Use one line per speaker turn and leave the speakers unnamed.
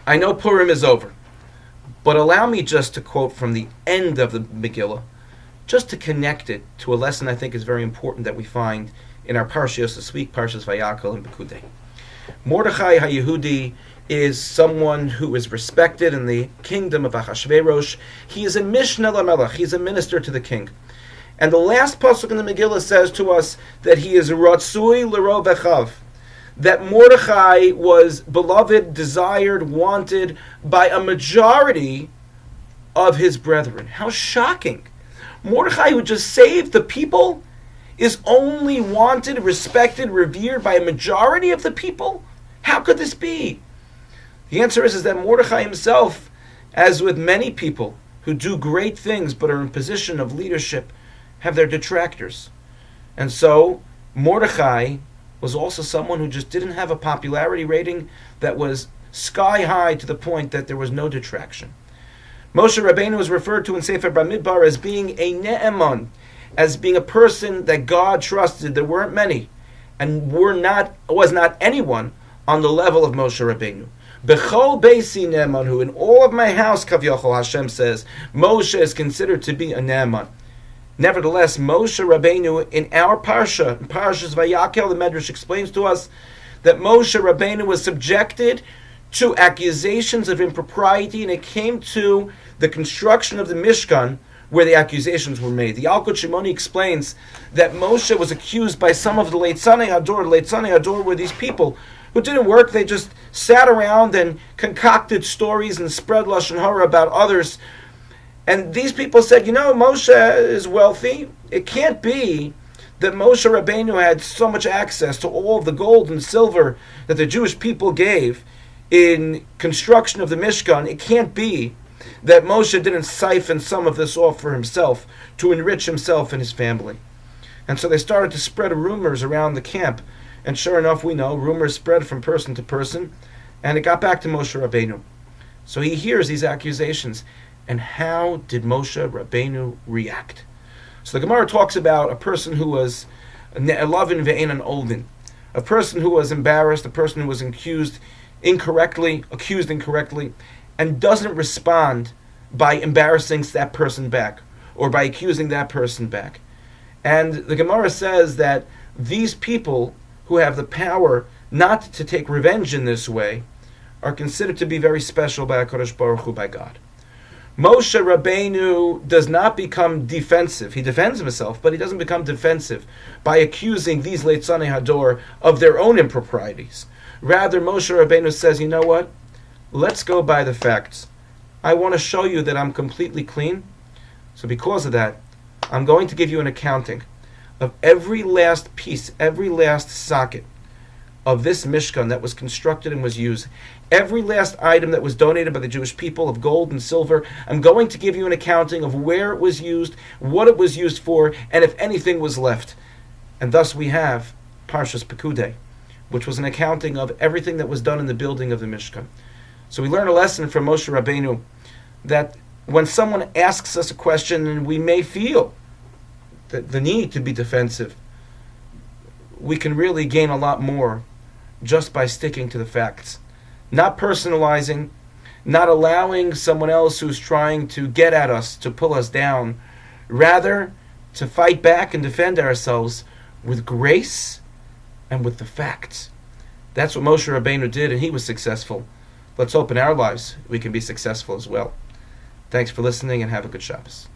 I know Purim is over, but allow me just to quote from the end of the Megillah, just to connect it to a lesson I think is very important that we find in our Parshas this week, Parshas Vayakhel and Pikudei. Mordechai HaYehudi is someone who is respected in the kingdom of Achashverosh. He is a Mishnah LaMelech. He's a minister to the king. And the last pasuk in the Megillah says to us that he is Ratzui L'Rov Echav, that Mordechai was beloved, desired, wanted by a majority of his brethren. How shocking. Mordechai, who just saved the people, is only wanted, respected, revered by a majority of the people? How could this be? The answer is that Mordechai himself, as with many people who do great things but are in position of leadership, have their detractors. And so Mordechai was also someone who just didn't have a popularity rating that was sky high to the point that there was no detraction. Moshe Rabbeinu was referred to in Sefer Bamidbar as being a ne'eman, as being a person that God trusted. There weren't many, and was not anyone on the level of Moshe Rabbeinu. Bechol beisi ne'eman, in all of my house, Kavyachol, Hashem says, Moshe is considered to be a ne'eman. Nevertheless, Moshe Rabbeinu, in our Parsha, in Parshas Vayakhel, the Medrash explains to us that Moshe Rabbeinu was subjected to accusations of impropriety, and it came to the construction of the Mishkan where the accusations were made. The Yalkut Shimoni explains that Moshe was accused by some of the Leitzanei Hador. Leitzanei Hador were these people who didn't work. They just sat around and concocted stories and spread Lashon Hara about others. And these people said, Moshe is wealthy. It can't be that Moshe Rabbeinu had so much access to all of the gold and silver that the Jewish people gave in construction of the Mishkan. It can't be that Moshe didn't siphon some of this off for himself to enrich himself and his family. And so they started to spread rumors around the camp. And sure enough, we know, rumors spread from person to person, and it got back to Moshe Rabbeinu. So he hears these accusations. And how did Moshe Rabbeinu react? So the Gemara talks about a person who was ne'elavin ve'enan olvin, a person who was embarrassed, a person who was accused incorrectly, and doesn't respond by embarrassing that person back or by accusing that person back. And the Gemara says that these people who have the power not to take revenge in this way are considered to be very special by HaKadosh Baruch Hu, by God. Moshe Rabbeinu does not become defensive. He defends himself, but he doesn't become defensive by accusing these Leitzanei Hador of their own improprieties. Rather, Moshe Rabbeinu says, you know what? Let's go by the facts. I want to show you that I'm completely clean. So because of that, I'm going to give you an accounting of every last piece, every last socket of this Mishkan that was constructed and was used. Every last item that was donated by the Jewish people of gold and silver. I'm going to give you an accounting of where it was used, what it was used for, and if anything was left. And thus we have Parshas Pikudei, which was an accounting of everything that was done in the building of the Mishkan. So we learn a lesson from Moshe Rabbeinu that when someone asks us a question and we may feel the need to be defensive, we can really gain a lot more just by sticking to the facts. Not personalizing, not allowing someone else who's trying to get at us to pull us down, rather to fight back and defend ourselves with grace and with the facts. That's what Moshe Rabbeinu did, and he was successful. Let's hope in our lives we can be successful as well. Thanks for listening, and have a good Shabbos.